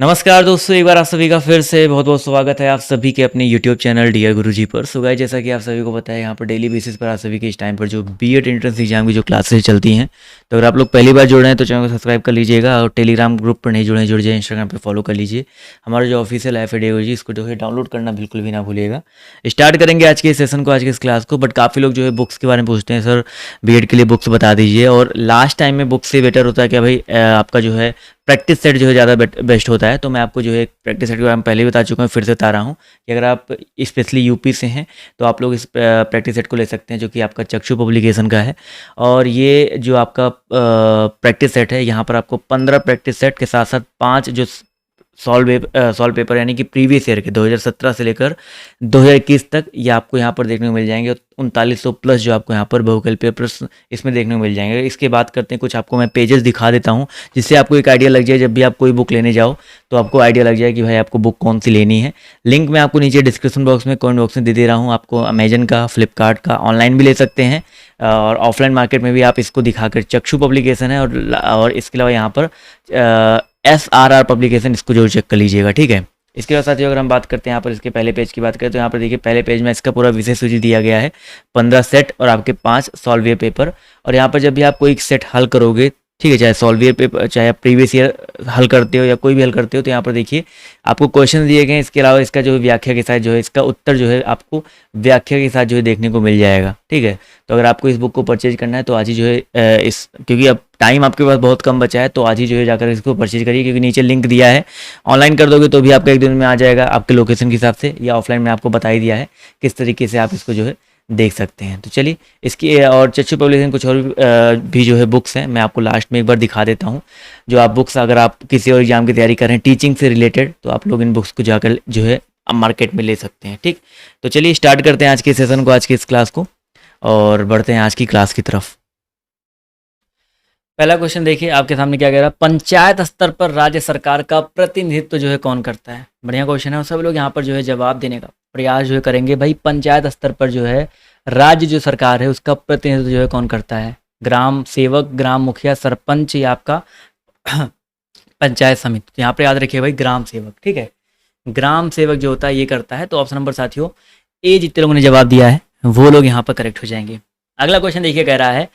नमस्कार दोस्तों, एक बार आप सभी का फिर से बहुत बहुत स्वागत है आप सभी के अपने यूट्यूब चैनल डियर गुरुजी पर। सो गाइस, जैसा कि आप सभी को पता है, यहाँ पर डेली बेसिस पर आप सभी के इस टाइम पर जो बीएड एंट्रेंस एग्जाम की जो क्लासेस चलती हैं, तो अगर आप लोग पहली बार जुड़ रहे हैं तो चैनल को सब्सक्राइब कर लीजिएगा और टेलीग्राम ग्रुप पर नहीं जुड़े जुड़ जाए, इंस्टाग्राम पर फॉलो कर लीजिए। हमारा जो ऑफिशियल ऐप है डियर गुरुजी, इसको जो है डाउनलोड करना बिल्कुल भी ना भूलिएगा। स्टार्ट करेंगे आज के सेशन को, आज के इस क्लास को। बट काफ़ी लोग जो है बुक्स के बारे में पूछते हैं, सर बीएड के लिए बुक्स बता दीजिए। और लास्ट टाइम में बुक्स से बेटर होता है कि भाई आपका जो है प्रैक्टिस सेट जो है ज़्यादा बेस्ट होता है। तो मैं आपको जो है प्रैक्टिस सेट के बारे में पहले ही बता चुका हूँ, फिर से बता रहा हूँ कि अगर आप स्पेशली यूपी से हैं तो आप लोग इस प्रैक्टिस सेट को ले सकते हैं, जो कि आपका चक्षु पब्लिकेशन का है। और ये जो आपका प्रैक्टिस सेट है, यहाँ पर आपको 15 प्रैक्टिस सेट के साथ साथ 5 जो सॉल्व पेपर यानी कि प्रीवियस ईयर के 2017 से लेकर 2021 तक ये आपको यहाँ पर देखने को मिल जाएंगे। 3900 प्लस जो आपको यहाँ पर बहुकल पेपर्स इसमें देखने को मिल जाएंगे। इसके बात करते हैं, कुछ आपको मैं पेजेस दिखा देता हूँ जिससे आपको एक आइडिया लग जाए। जब भी आप कोई बुक लेने जाओ तो आपको आइडिया लग जाए कि भाई आपको बुक कौन सी लेनी है। लिंक मैं आपको नीचे डिस्क्रिप्शन बॉक्स में कमेंट बॉक्स में दे रहा हूँ। आपको अमेजन का, फ्लिपकार्ट का ऑनलाइन भी ले सकते हैं और ऑफलाइन मार्केट में भी आप इसको दिखाकर, चक्षु पब्लिकेशन है और इसके अलावा यहाँ पर SRR पब्लिकेशन, इसको जरूर चेक कर लीजिएगा, ठीक है। इसके बाद साथियों, अगर हम बात करते हैं यहाँ पर इसके पहले पेज की बात करें तो यहाँ पर देखिए पहले पेज में इसका पूरा विषय सूची दिया गया है, 15 सेट और आपके 5 सॉल्व पेपर। और यहाँ पर जब भी आप कोई एक सेट हल करोगे, ठीक है, चाहे सॉल्व पेपर, चाहे आप प्रीवियस ईयर हल करते हो या कोई भी हल करते हो, तो यहाँ पर देखिए आपको क्वेश्चन दिए गए हैं। इसके अलावा इसका जो व्याख्या के साथ जो है इसका उत्तर जो है आपको व्याख्या के साथ जो है देखने को मिल जाएगा, ठीक है। तो अगर आपको इस बुक को परचेज करना है तो आज ही जो है क्योंकि अब टाइम आपके पास बहुत कम बचा है, तो आज ही जो है जाकर इसको परचेज करिए, क्योंकि नीचे लिंक दिया है। ऑनलाइन कर दोगे तो भी आपका एक दिन में आ जाएगा आपके लोकेशन के हिसाब से, या ऑफलाइन में आपको बता ही दिया है किस तरीके से आप इसको जो है देख सकते हैं। तो चलिए इसकी और चक्षु पब्लिकेशन कुछ और भी जो है बुक्स हैं, मैं आपको लास्ट में एक बार दिखा देता हूँ। जो आप बुक्स, अगर आप किसी और एग्जाम की तैयारी कर रहे हैं टीचिंग से रिलेटेड, तो आप लोग इन बुक्स को जाकर जो है मार्केट में ले सकते हैं, ठीक। तो चलिए स्टार्ट करते हैं आज के सेशन को, आज की इस क्लास को, और बढ़ते हैं आज की क्लास की तरफ। पहला क्वेश्चन देखिए आपके सामने क्या कह रहा है, पंचायत स्तर पर राज्य सरकार का प्रतिनिधित्व जो है कौन करता है। बढ़िया क्वेश्चन है और सब लोग यहाँ पर जो है जवाब देने का प्रयास जो है करेंगे। भाई पंचायत स्तर पर जो है राज्य जो सरकार है उसका प्रतिनिधित्व जो है कौन करता है। ग्राम सेवक, ग्राम मुखिया, सरपंच या आपका पंचायत समिति। तो यहाँ पर याद रखिए भाई ग्राम सेवक, ठीक है। ग्राम सेवक जो होता है ये करता है। तो ऑप्शन नंबर साथियों ए, जितने लोगों ने जवाब दिया है वो लोग यहाँ पर करेक्ट हो जाएंगे। अगला क्वेश्चन देखिए, कह रहा है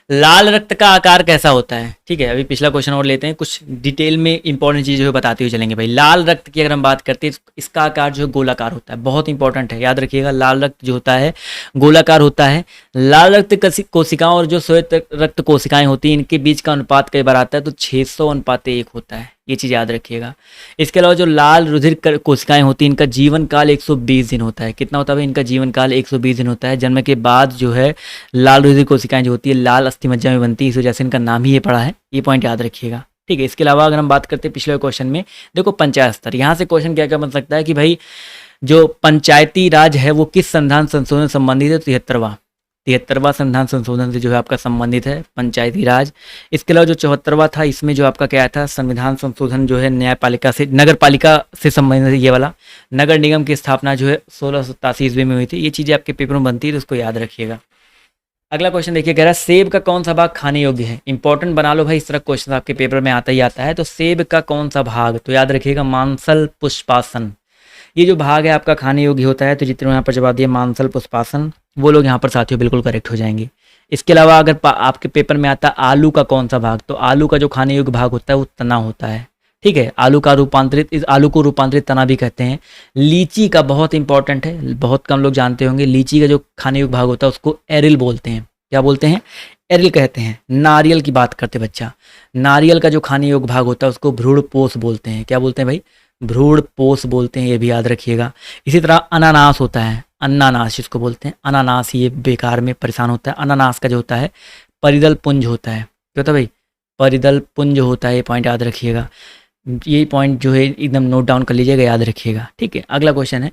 लाल रक्त का आकार कैसा होता है, ठीक है। अभी पिछला क्वेश्चन और लेते हैं, कुछ डिटेल में इंपॉर्टेंट चीज़ जो है बताते हुए चलेंगे। भाई लाल रक्त की अगर हम बात करते हैं, इसका आकार जो है गोलाकार होता है, बहुत इंपॉर्टेंट है, याद रखिएगा। लाल रक्त जो होता है गोलाकार होता है। लाल रक्त कोशिकाओं और जो श्वेत रक्त कोशिकाएं होती हैं, इनके बीच का अनुपात कई बार आता है तो 600:1 होता है, ये चीज़ याद रखिएगा। इसके अलावा जो लाल रुधिर कोशिकाएं होती हैं, इनका जीवन काल 120 दिन होता है। कितना होता है? इनका जीवन काल 120 दिन होता है। जन्म के बाद जो है लाल रुधिर कोशिकाएं जो होती है लाल अस्थिमज्जा में बनती है, इस वजह से इनका नाम ही ये पड़ा है। ये पॉइंट याद रखिएगा, ठीक है। इसके अलावा अगर हम बात करते हैं पिछले क्वेश्चन में, देखो पंचायत स्तर, यहाँ से क्वेश्चन क्या क्या बन सकता है कि भाई जो पंचायती राज है वो किस संविधान संशोधन से संबंधित है। 73वां संविधान संशोधन से जो है आपका संबंधित है पंचायती राज। इसके अलावा जो 74वां था, इसमें जो आपका क्या था, संविधान संशोधन जो है न्यायपालिका से, नगर पालिका से संबंधित है। ये वाला नगर निगम की स्थापना जो है 1687 ईस्वी में हुई थी। ये चीज़ें आपके पेपर में बनती है तो उसको याद रखिएगा। अगला क्वेश्चन देखिए, कह रहा है सेब का कौन सा भाग खाने योग्य है। इंपॉर्टेंट बना लो भाई, इस तरह क्वेश्चन आपके पेपर में आता ही आता है। तो सेब का कौन सा भाग, तो याद रखिएगा मांसल पुष्पासन। ये जो भाग है आपका खाने योग्य होता है। तो जितने यहाँ पर जवाब दिए मांसल पुष्पासन, वो लोग यहाँ पर साथियों बिल्कुल करेक्ट हो जाएंगे। इसके अलावा अगर आपके पेपर में आता आलू का कौन सा भाग, तो आलू का जो खाने योग्य भाग होता है वो तना होता है, ठीक है। आलू को रूपांतरित तना भी कहते हैं। लीची का बहुत इंपॉर्टेंट है, बहुत कम लोग जानते होंगे, लीची का जो खाने योग्य भाग होता है उसको एरिल बोलते हैं। क्या बोलते हैं? एरिल कहते हैं। नारियल की बात करते बच्चा, नारियल का जो खाने योग्य भाग होता है उसको भ्रूणपोष बोलते हैं। क्या बोलते हैं भाई? भ्रूणपोष बोलते हैं, ये भी याद रखिएगा। इसी तरह अनानास होता है, अनानास जिसको बोलते हैं, अनानास ये बेकार में परेशान होता है। अनानास का जो होता है परिदल पुंज होता है। क्या होता है भाई? परिदल पुंज होता है, ये पॉइंट याद रखिएगा। ये पॉइंट जो है एकदम नोट डाउन कर लीजिएगा, याद रखिएगा, ठीक है। अगला क्वेश्चन है,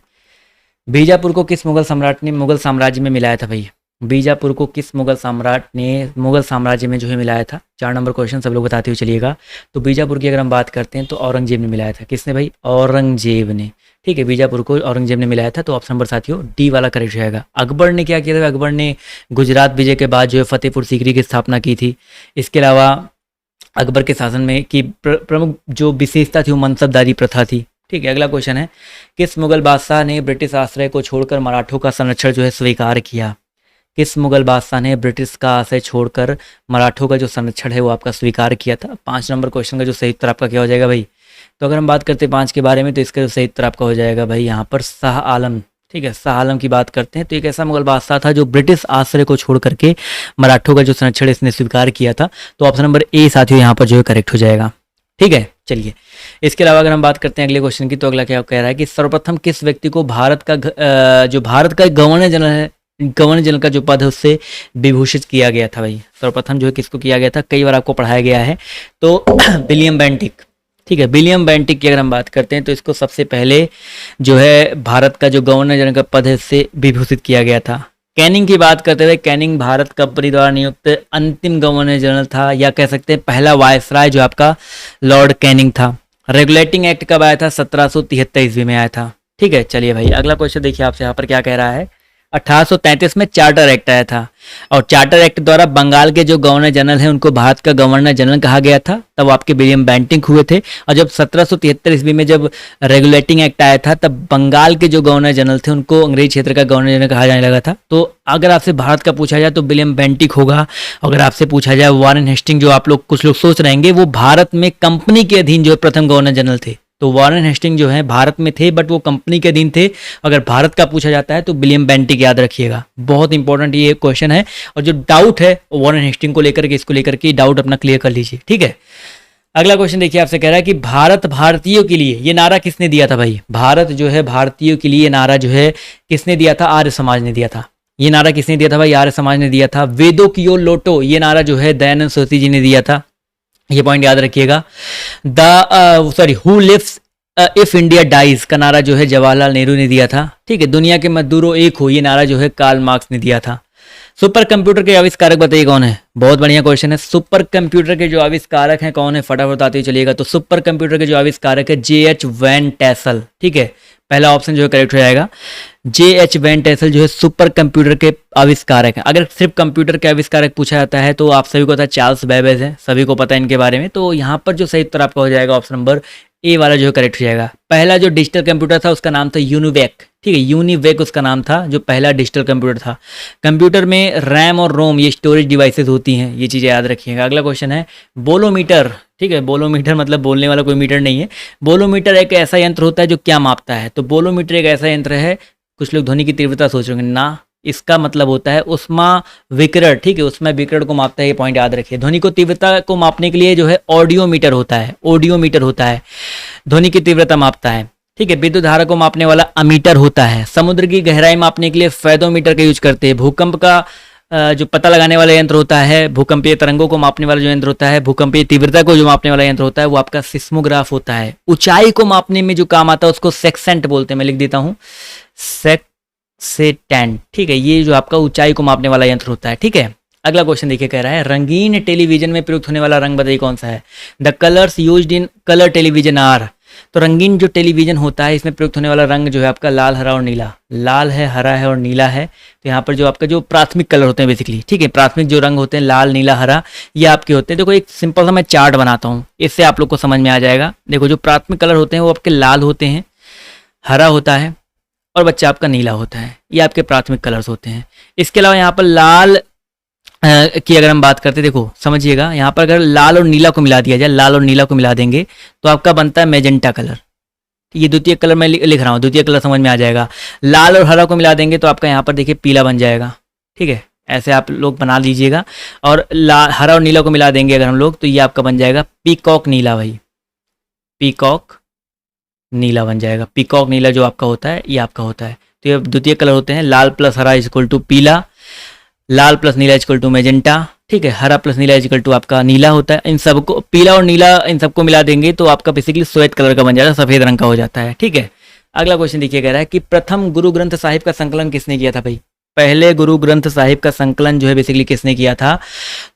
बीजापुर को किस मुगल सम्राट ने मुगल साम्राज्य में मिलाया था। भाई बीजापुर को किस मुगल सम्राट ने मुगल साम्राज्य में जो है मिलाया था। 4 नंबर क्वेश्चन सब लोग बताते हुए चलिएगा। तो बीजापुर की अगर हम बात करते हैं तो औरंगजेब ने मिलाया था। किसने भाई? औरंगजेब ने, ठीक है। बीजापुर को औरंगजेब ने मिलाया था। तो ऑप्शन नंबर साथियों डी वाला करेक्ट रहेगा। अकबर ने क्या किया था? अकबर ने गुजरात विजय के बाद जो है फतेहपुर सीकरी की स्थापना की थी। इसके अलावा अकबर के शासन में की प्रमुख जो विशेषता थी वो मनसबदारी प्रथा थी। ठीक है, अगला क्वेश्चन है, किस मुगल बादशाह ने ब्रिटिश आश्रय को छोड़कर मराठों का संरक्षण जो है स्वीकार किया? किस मुगल बादशाह ने ब्रिटिश का आश्रय छोड़कर मराठों का जो संरक्षण है वो आपका स्वीकार किया था? 5 नंबर क्वेश्चन का जो सही उत्तर आपका क्या हो जाएगा भाई? तो अगर हम बात करते हैं 5 के बारे में, तो इसका जो सही उत्तर आपका हो जाएगा भाई यहाँ पर शाह आलम। ठीक है, शाह आलम की बात करते हैं तो एक ऐसा मुगल बादशाह था जो ब्रिटिश आश्रय को छोड़ करके मराठों का जो संरक्षण इसने स्वीकार किया था। तो ऑप्शन नंबर ए साथियों यहाँ पर जो है करेक्ट हो जाएगा। ठीक है, चलिए इसके अलावा अगर हम बात करते हैं अगले क्वेश्चन की, तो अगला क्या कह रहा है कि सर्वप्रथम किस व्यक्ति को भारत का गवर्नर जनरल है, गवर्नर जनरल का जो पद है उससे विभूषित किया गया था भाई? सर्वप्रथम जो है किसको किया गया था, कई बार आपको पढ़ाया गया है, तो विलियम बेंटिक। ठीक है, विलियम बेंटिक की अगर हम बात करते हैं तो इसको सबसे पहले जो है भारत का जो गवर्नर जनरल का पद है इससे विभूषित किया गया था। कैनिंग की बात करते हुए, कैनिंग भारत कंपनी द्वारा नियुक्त अंतिम गवर्नर जनरल था, या कह सकते हैं पहला वायसराय जो आपका लॉर्ड कैनिंग था। रेगुलेटिंग एक्ट कब आया था? 1773 ईस्वी में आया था। ठीक है, चलिए भाई अगला क्वेश्चन देखिए आपसे यहाँ पर क्या कह रहा है। 1833 में चार्टर एक्ट आया था, और चार्टर एक्ट द्वारा बंगाल के जो गवर्नर जनरल हैं उनको भारत का गवर्नर जनरल कहा गया था। तब आपके विलियम बेंटिक हुए थे। और जब 1773 ईस्वी में जब रेगुलेटिंग एक्ट आया था, तब बंगाल के जो गवर्नर जनरल थे उनको अंग्रेज क्षेत्र का गवर्नर जनरल कहा जाने लगा था। तो अगर आपसे भारत का पूछा जाए तो विलियम बेंटिक होगा। अगर आपसे पूछा जाए वॉरेन हेस्टिंग, जो आप लोग कुछ लोग सोच रहेंगे, वो भारत में कंपनी के अधीन जो प्रथम गवर्नर जनरल थे। तो वॉरेन हेस्टिंग जो है भारत में थे बट वो कंपनी के अधीन थे। अगर भारत का पूछा जाता है तो विलियम बेंटिक याद रखिएगा, बहुत इंपॉर्टेंट ये क्वेश्चन है। और जो डाउट है वॉरेन हेस्टिंग को लेकर के, इसको लेकर के डाउट अपना क्लियर कर लीजिए। ठीक है, अगला क्वेश्चन देखिए आपसे कह रहा है कि भारत भारतीयों के लिए ये नारा किसने दिया था भाई? भारत जो है भारतीयों के लिए नारा जो है किसने दिया था? आर्य समाज ने दिया था। ये नारा किसने दिया था भाई? आर्य समाज ने दिया था। वेदों की ओर लौटो, ये नारा जो है दयानंद सरस्वती जी ने दिया था। ये पॉइंट याद रखिएगा। Who lives if India dies का नारा जो है जवाहरलाल नेहरू ने दिया था। ठीक है, दुनिया के मजदूरों एक हो, ये नारा जो है कार्ल मार्क्स ने दिया था। सुपर कंप्यूटर के आविष्कारक बताइए कौन है? बहुत बढ़िया क्वेश्चन है। सुपर कंप्यूटर के जो आविष्कारक हैं कौन है, फटाफट बताते चलिएगा। तो सुपर कंप्यूटर के जो आविष्कारक है J.H. Van Tassel. ठीक है, पहला ऑप्शन जो है करेक्ट हो जाएगा। J.H. वैन टेसल जो है सुपर कंप्यूटर के आविष्कारक हैं। अगर सिर्फ कंप्यूटर के आविष्कारक पूछा जाता है तो आप सभी को पता है चार्ल्स बेबेज है, सभी को पता है इनके बारे में। तो यहाँ पर जो सही उत्तर आपका हो जाएगा ऑप्शन नंबर ए वाला जो है करेक्ट हो जाएगा। पहला जो डिजिटल कंप्यूटर था उसका नाम था यूनिवेक। ठीक है, यूनिवेक उसका नाम था, जो पहला डिजिटल कंप्यूटर था। कंप्यूटर में रैम और रोम ये स्टोरेज डिवाइसेस होती हैं, ये चीज़ें याद रखिएगा। अगला क्वेश्चन है बोलोमीटर। ठीक है, बोलोमीटर मतलब बोलने वाला कोई मीटर नहीं है। बोलोमीटर एक ऐसा यंत्र होता है जो क्या मापता है? तो बोलोमीटर एक ऐसा यंत्र है, कुछ लोग ध्वनि की तीव्रता सोच रहे होंगे ना, इसका मतलब होता है उष्मा विकिरण। ठीक है, उष्मा विकिरण को मापता है, ये पॉइंट याद रखिए। ध्वनि को तीव्रता को मापने के लिए जो है ऑडियोमीटर होता है, ऑडियोमीटर होता है, ध्वनि की तीव्रता मापता है। ठीक है, विद्युत धारा को मापने वाला अमीटर होता है। समुद्र की गहराई मापने के लिए फेदोमीटर का यूज करते हैं। भूकंप का जो पता लगाने वाला यंत्र होता है, भूकंपीय तरंगों को मापने वाला जो यंत्र होता है, भूकंपीय तीव्रता को जो मापने वाला यंत्र होता है वो आपका सिस्मोग्राफ होता है। ऊंचाई को मापने में जो काम आता है उसको सेक्सेंट बोलते हैं, मैं लिख देता हूँ सेक्सेंट। ठीक है, ये जो आपका ऊंचाई को मापने वाला यंत्र होता है। ठीक है, अगला क्वेश्चन देखिए कह रहा है रंगीन टेलीविजन में प्रयुक्त होने वाला रंग बताइए कौन सा है? The colours used in colour television are. तो रंगीन जो टेलीविजन होता है इसमें प्रयुक्त होने वाला रंग जो है आपका लाल, हरा और नीला। लाल है, हरा है और नीला है। तो यहाँ पर जो आपका जो प्राथमिक कलर होते हैं बेसिकली, ठीक है, प्राथमिक जो रंग होते हैं लाल, नीला, हरा, ये आपके होते हैं। देखो एक सिंपल सा मैं चार्ट बनाता हूँ, इससे आप लोग को समझ में आ जाएगा। देखो जो प्राथमिक कलर होते हैं वो आपके लाल होते हैं, हरा होता है और बच्चा आपका नीला होता है, ये आपके प्राथमिक कलर्स होते हैं। इसके अलावा यहाँ पर लाल की अगर हम बात करते, देखो समझिएगा, यहाँ पर अगर लाल और नीला को मिला दिया जाए, लाल और नीला को मिला देंगे तो आपका बनता है मैजेंटा कलर। ये द्वितीय कलर मैं लिख रहा हूँ, द्वितीय कलर समझ में आ जाएगा। लाल और हरा को मिला देंगे तो आपका यहाँ पर देखिए पीला बन जाएगा। ठीक है, ऐसे आप लोग बना लीजिएगा। और हरा और नीला को मिला देंगे अगर हम लोग तो ये आपका बन जाएगा पीकॉक नीला भाई, पीकॉक नीला बन जाएगा। पीकॉक नीला जो आपका होता है ये आपका होता है। तो ये द्वितीय कलर होते हैं, लाल प्लस हरा इज इक्वल टू पीला, लाल प्लस नीला इज इक्वल टू मैजेंटा। ठीक है, हरा प्लस नीला इज इक्वल टू आपका नीला होता है। इन सबको पीला और नीला इन सबको मिला देंगे तो आपका बेसिकली श्वेत कलर का बन जाता है, सफेद रंग का हो जाता है। ठीक है, अगला क्वेश्चन देखिए कह रहा है कि प्रथम गुरु ग्रंथ साहिब का संकलन किसने किया था भाई? पहले गुरु ग्रंथ साहिब का संकलन जो है बेसिकली किसने किया था?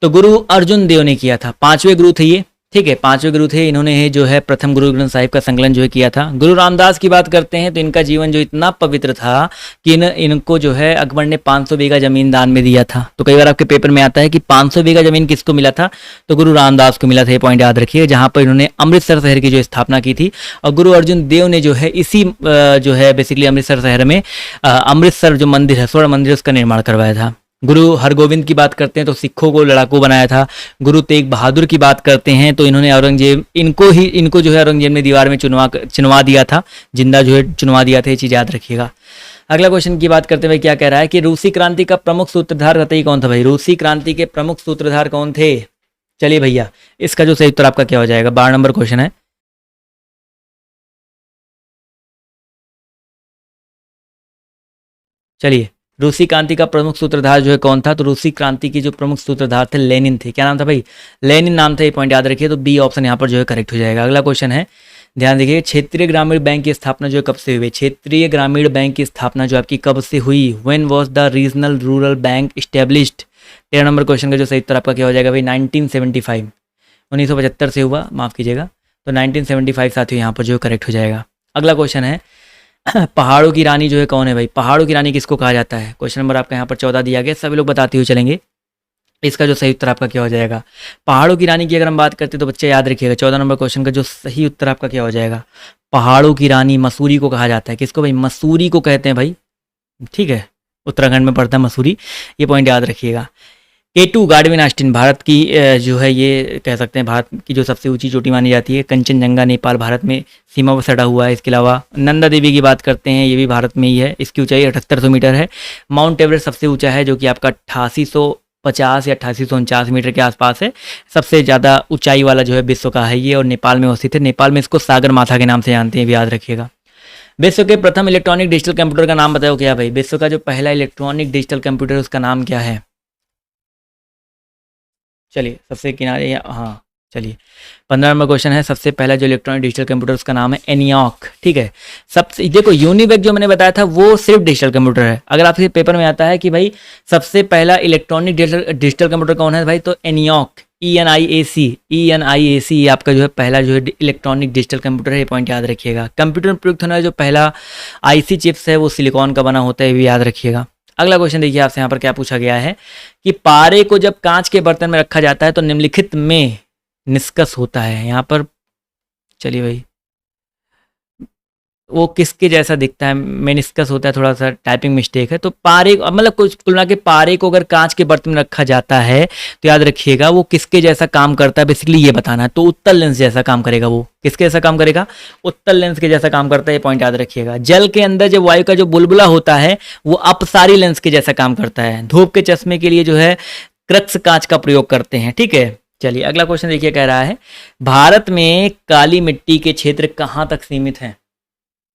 तो गुरु अर्जुन देव ने किया था। 5वें गुरु थे ये, ठीक है, 5वें गुरु थे इन्होंने ही जो है प्रथम गुरु ग्रंथ साहिब का संकलन जो है किया था। गुरु रामदास की बात करते हैं तो इनका जीवन जो इतना पवित्र था कि इनको जो है अकबर ने 500 बीघा जमीन दान में दिया था। तो कई बार आपके पेपर में आता है कि 500 बीघा जमीन किसको मिला था, तो गुरु रामदास को मिला था, ये पॉइंट याद रखिए। जहाँ पर इन्होंने अमृतसर शहर की जो स्थापना की थी और गुरु अर्जुन देव ने जो है इसी जो है बेसिकली अमृतसर शहर में अमृतसर जो मंदिर है, स्वर्ण मंदिर, उसका निर्माण करवाया था। गुरु हरगोविंद की बात करते हैं तो सिखों को लड़ाकू बनाया था। गुरु तेग बहादुर की बात करते हैं तो इन्होंने औरंगजेब इनको जो है औरंगजेब ने दीवार में चुनवा दिया था, जिंदा जो है चुनवा दिया था, ये चीज़ याद रखिएगा। अगला क्वेश्चन की बात करते हुए क्या कह रहा है कि रूसी क्रांति का प्रमुख सूत्रधार बताइए कौन था भाई। रूसी क्रांति के प्रमुख सूत्रधार कौन थे? चलिए भैया, इसका जो सही उत्तर आपका क्या हो जाएगा, 12 नंबर क्वेश्चन है। चलिए, रूसी क्रांति का प्रमुख सूत्रधार जो है कौन था, तो रूसी क्रांति के जो प्रमुख सूत्रधार थे लेनिन थे। क्या नाम था भाई? लेनिन नाम था, ये पॉइंट याद रखिए। तो बी ऑप्शन यहाँ पर जो है करेक्ट हो जाएगा। अगला क्वेश्चन है, ध्यान देखिए, क्षेत्रीय ग्रामीण बैंक की स्थापना जो है कब से हुई? क्षेत्रीय ग्रामीण बैंक की स्थापना जो आपकी कब से हुई? When was the regional rural bank established? 13 number question का जो सही उत्तर आपका क्या हो जाएगा भाई? 1975, 1975 से हुआ, माफ कीजिएगा। तो 1975 साथियों यहाँ पर जो करेक्ट हो जाएगा। अगला क्वेश्चन है, पहाड़ों की रानी जो है कौन है भाई? पहाड़ों की रानी किसको कहा जाता है? क्वेश्चन नंबर आपका यहाँ पर 14 दिया गया, सभी लोग बताते हुए चलेंगे। इसका जो सही उत्तर आपका क्या हो जाएगा? पहाड़ों की रानी की अगर हम बात करते हैं तो बच्चे याद रखिएगा, 14 नंबर क्वेश्चन का जो सही उत्तर आपका क्या हो जाएगा? पहाड़ों की रानी मसूरी को कहा जाता है। किसको भाई? मसूरी को कहते हैं भाई, ठीक है, उत्तराखंड में पड़ता है मसूरी, ये पॉइंट याद रखिएगा। K2 गार्डविन आस्टिन भारत की जो है ये कह सकते हैं भारत की जो सबसे ऊंची चोटी मानी जाती है। कंचनजंगा नेपाल भारत में सीमा पर सटा हुआ है। इसके अलावा नंदा देवी की बात करते हैं, ये भी भारत में ही है, इसकी ऊंचाई 7800 मीटर है। माउंट एवरेस्ट सबसे ऊंचा है जो कि आपका 8850 या 8849 मीटर के आसपास है। सबसे ज़्यादा ऊंचाई वाला जो है विश्व का है ये, और नेपाल में अवस्थित है। नेपाल में इसको सागर माथा के नाम से जानते हैं, भी याद रखिएगा। विश्व के प्रथम इलेक्ट्रॉनिक डिजिटल कंप्यूटर का नाम बताओ क्या भाई? विश्व का जो पहला इलेक्ट्रॉनिक डिजिटल कंप्यूटर उसका नाम क्या है? चलिए, सबसे किनारे, हाँ चलिए, 15 नंबर क्वेश्चन है, सबसे पहला जो इलेक्ट्रॉनिक डिजिटल कंप्यूटर उसका नाम है एनियॉक। ठीक है, सबसे देखो यूनिवेक जो मैंने बताया था वो सिर्फ डिजिटल कंप्यूटर है। अगर आपके पेपर में आता है कि भाई सबसे पहला इलेक्ट्रॉनिक डिजिटल कंप्यूटर कौन है भाई, तो एनियॉक, ENIAC आपका जो है पहला जो है इलेक्ट्रॉनिक डिजिटल कंप्यूटर है, ये पॉइंट याद रखिएगा। कंप्यूटर में प्रयुक्त होने वाला जो पहला IC चिप्स है वो सिलिकॉन का बना होता है, ये भी याद रखिएगा। अगला क्वेश्चन देखिए आपसे यहाँ पर क्या पूछा गया है कि पारे को जब कांच के बर्तन में रखा जाता है तो निम्नलिखित में निष्कर्ष होता है। यहाँ पर चलिए भाई, वो किसके जैसा दिखता है? मेनिस्कस होता है, थोड़ा सा टाइपिंग मिस्टेक है। तो पारे मतलब कुछ तुलना के पारे को अगर कांच के बर्तन में रखा जाता है तो याद रखिएगा वो किसके जैसा काम करता है, बेसिकली ये बताना है। तो उत्तल लेंस जैसा काम करेगा। वो किसके जैसा काम करेगा? उत्तल लेंस के जैसा काम करता है, ये पॉइंट याद रखिएगा। जल के अंदर जब वायु का जो बुलबुला होता है वो अपसारी लेंस के जैसा काम करता है। धूप के चश्मे के लिए जो है क्रक्स कांच का प्रयोग करते हैं। ठीक है, चलिए अगला क्वेश्चन देखिए, कह रहा है भारत में काली मिट्टी के क्षेत्र कहाँ तक सीमित है?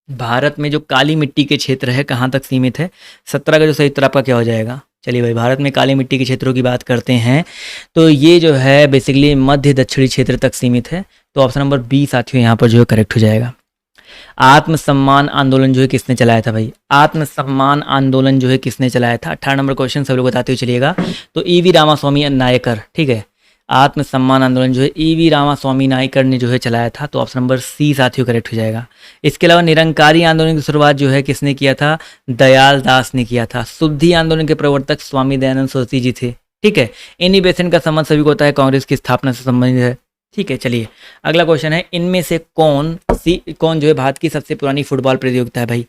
भारत में जो काली मिट्टी के क्षेत्र है कहाँ तक सीमित है? 17 का जो सही उत्तर आपका क्या हो जाएगा? चलिए भाई, भारत में काली मिट्टी के क्षेत्रों की बात करते हैं तो ये जो है बेसिकली मध्य दक्षिणी क्षेत्र तक सीमित है। तो ऑप्शन नंबर बी साथियों यहाँ पर जो है करेक्ट हो जाएगा। आत्मसम्मान आंदोलन जो है किसने चलाया था भाई? आत्मसम्मान आंदोलन जो है किसने चलाया था? 18 नंबर क्वेश्चन सब लोग बताते हुए चलिएगा। तो EV रामास्वामी नायकर। ठीक है, आत्मसम्मान आंदोलन जो है EV रामास्वामी नायकर ने जो है चलाया था। तो ऑप्शन नंबर सी साथियों करेक्ट हो जाएगा। इसके अलावा निरंकारी आंदोलन की शुरुआत जो है किसने किया था? दयाल दास ने किया था। शुद्धि आंदोलन के प्रवर्तक स्वामी दयानंद सरस्वती जी थे। ठीक है, इन्हीं बेसन का संबंध सभी को होता है कांग्रेस की स्थापना से संबंधित है। ठीक है, चलिए अगला क्वेश्चन है, इनमें से कौन जो है भारत की सबसे पुरानी फुटबॉल प्रतियोगिता है भाई?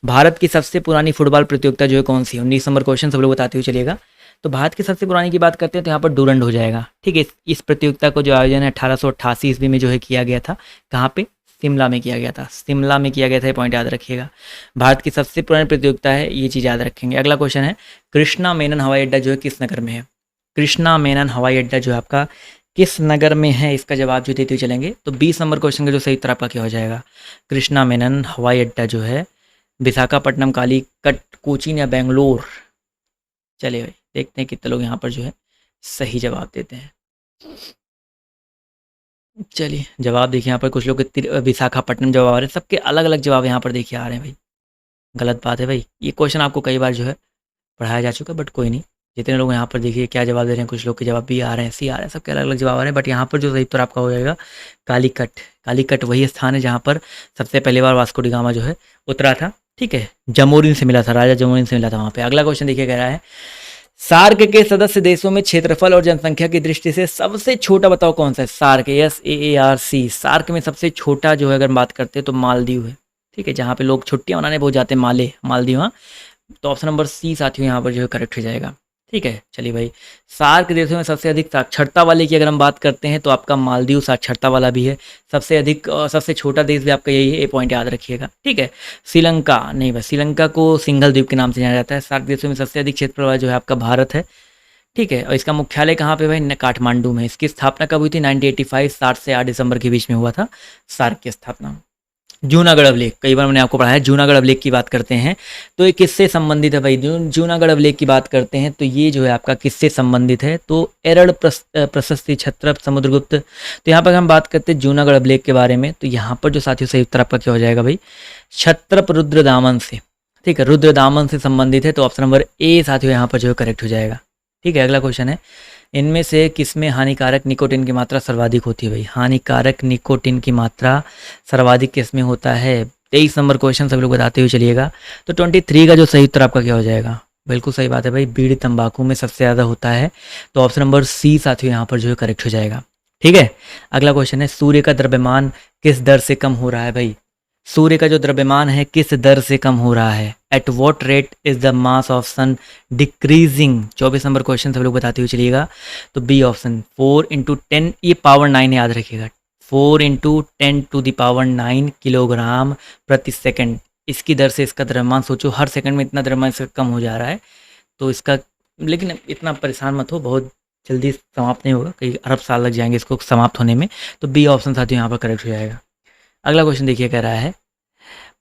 भारत की सबसे पुरानी फुटबॉल प्रतियोगिता जो है कौन सी? 19 नंबर क्वेश्चन सब लोग बताते हुए चलिएगा। तो भारत की सबसे पुरानी की बात करते हैं तो यहाँ पर डूरंड हो जाएगा। ठीक है, इस प्रतियोगिता को जो आयोजन है 1888 ईस्वी में जो है किया गया था। कहाँ पे? शिमला में किया गया था। शिमला में किया गया था, ये पॉइंट याद रखिएगा। भारत की सबसे पुरानी प्रतियोगिता है, ये चीज़ याद रखेंगे। अगला क्वेश्चन है, कृष्णा मेनन हवाई अड्डा जो है किस नगर में है? कृष्णा मेनन हवाई अड्डा जो है आपका किस नगर में है? इसका जवाब जो देते हुए चलेंगे। तो 20 नंबर क्वेश्चन का जो सही उत्तर आपका क्या हो जाएगा? कृष्णा मेनन हवाई अड्डा जो है विशाखापट्टनम, कालीकट, कोचीन या बेंगलोर? चलिए भाई, देखते हैं कितने लोग यहाँ पर जो है सही जवाब देते हैं। चलिए जवाब देखिए, यहाँ पर कुछ लोग विशाखापट्टनम जवाब आ रहे हैं। सबके अलग अलग जवाब यहाँ पर देखिए आ रहे हैं भाई। गलत बात है भाई, ये क्वेश्चन आपको कई बार जो है पढ़ाया जा चुका है, बट कोई नहीं, जितने लोग यहाँ पर देखिए क्या जवाब दे रहे हैं, कुछ लोग के जवाब भी आ रहे हैं, सी आ रहे हैं, सबके अलग अलग जवाब आ रहे हैं, बट यहाँ पर जो सही उत्तर आपका हो जाएगा कालीकट। कालीकट वही स्थान है जहाँ पर सबसे पहली बार वास्को डी गामा जो है उतरा था। ठीक है, जमोरिन से मिला था, राजा जमोरिन से मिला था वहाँ पे। अगला क्वेश्चन देखिए कह रहा है सार्क के सदस्य देशों में क्षेत्रफल और जनसंख्या की दृष्टि से सबसे छोटा बताओ कौन सा है। सार्क, SAARC, सार्क में सबसे छोटा जो है अगर बात करते हैं तो मालदीव है। ठीक है, जहाँ पे लोग छुट्टियां मनाने बहुत जाते हैं, मालदीव। हाँ, तो ऑप्शन नंबर सी साथियों यहाँ पर जो है करेक्ट हो जाएगा। ठीक है, चलिए भाई, सार्क देशों में सबसे अधिक साक्षरता वाले की अगर हम बात करते हैं तो आपका मालदीव साक्षरता वाला भी है। सबसे अधिक सबसे छोटा देश भी आपका यही है, ये पॉइंट याद रखिएगा। ठीक है, श्रीलंका नहीं, बस श्रीलंका को सिंघल द्वीप के नाम से जाना जाता है। सार्क देशों में सबसे अधिक क्षेत्रफल वाला जो है आपका भारत है। ठीक है, और इसका मुख्यालय कहाँ पे भाई, काठमांडू में। इसकी स्थापना कब हुई थी, 1985, 7 से 8 दिसंबर के बीच में हुआ था सार्क की स्थापना। जूनागढ़ अभिलेख, कई बार मैंने आपको पढ़ाया, जूनागढ़ अभिलेख की बात करते हैं तो ये किससे संबंधित है भाई। जूनागढ़ अभिलेख की बात करते हैं तो ये जो है आपका किससे संबंधित है, तो एरड़ प्रशस्ति छत्रप समुद्रगुप्त। तो यहाँ पर हम बात करते हैं जूनागढ़ अभिलेख के बारे में, तो यहाँ पर जो साथियों सही उत्तर आपका क्या हो जाएगा भाई, छत्रप रुद्रदामन से। ठीक है, रुद्रदामन से संबंधित है, तो ऑप्शन नंबर ए साथियों यहाँ पर जो है करेक्ट हो जाएगा। ठीक है, अगला क्वेश्चन है इनमें से किसमें हानिकारक निकोटिन की मात्रा सर्वाधिक होती है भाई। हानिकारक निकोटिन की मात्रा सर्वाधिक किसमें होता है, 23 नंबर क्वेश्चन सब लोग बताते हुए चलिएगा। तो 23 का जो सही उत्तर आपका क्या हो जाएगा, बिल्कुल सही बात है भाई, बीड़ी तंबाकू में सबसे ज़्यादा होता है, तो ऑप्शन नंबर सी साथियों यहाँ पर जो है करेक्ट हो जाएगा। ठीक है, अगला क्वेश्चन है सूर्य का द्रव्यमान किस दर से कम हो रहा है भाई। सूर्य का जो द्रव्यमान है किस दर से कम हो रहा है, at what rate is the mass of sun decreasing. 24 number question सब लोग बताते हुए चलिएगा। तो बी ऑप्शन 4 × 10, ये पावर 9 याद रखिएगा, 4 × 10⁻⁹ किलोग्राम प्रति सेकंड। इसकी दर से इसका द्रव्यमान सोचो, हर सेकंड में इतना द्रव्यमान इसका कम हो जा रहा है। तो इसका, लेकिन इतना परेशान मत हो, बहुत जल्दी समाप्त नहीं होगा, कई अरब साल लग जाएंगे इसको समाप्त होने में। तो बी ऑप्शन साथियों यहाँ पर करेक्ट हो जाएगा। अगला क्वेश्चन देखिए कह रहा है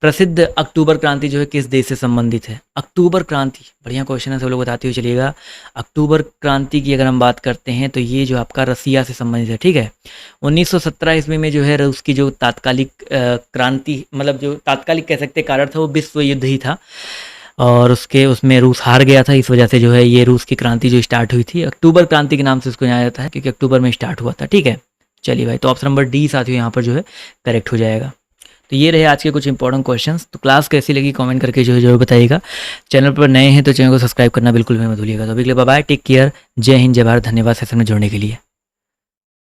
प्रसिद्ध अक्टूबर क्रांति जो है किस देश से संबंधित है। अक्टूबर क्रांति, बढ़िया क्वेश्चन है, सब लोग बताते हुए चलिएगा। अक्टूबर क्रांति की अगर हम बात करते हैं तो ये जो आपका रसिया से संबंधित है। ठीक है, 1917 ईस्वी में जो है रूस की जो तात्कालिक क्रांति, मतलब जो तात्कालिक कह सकते कारण था, वो विश्व युद्ध ही था, और उसमें रूस हार गया था। इस वजह से जो है ये रूस की क्रांति जो स्टार्ट हुई थी, अक्टूबर क्रांति के नाम से उसको जाना जाता है, क्योंकि अक्टूबर में स्टार्ट हुआ था। ठीक है, चलिए भाई, तो ऑप्शन नंबर डी साथियों यहाँ पर जो है करेक्ट हो जाएगा। तो ये रहे आज के कुछ इंपॉर्टेंट क्वेश्चंस। तो क्लास कैसी लगी कमेंट करके जो है जरूर बताइएगा। चैनल पर नए हैं तो चैनल को सब्सक्राइब करना बिल्कुल भी मत भूलिएगा। तो अभी के लिए बाय बाय, टेक केयर, जय हिंद, जय भारत, धन्यवाद सेशन में जुड़ने के लिए।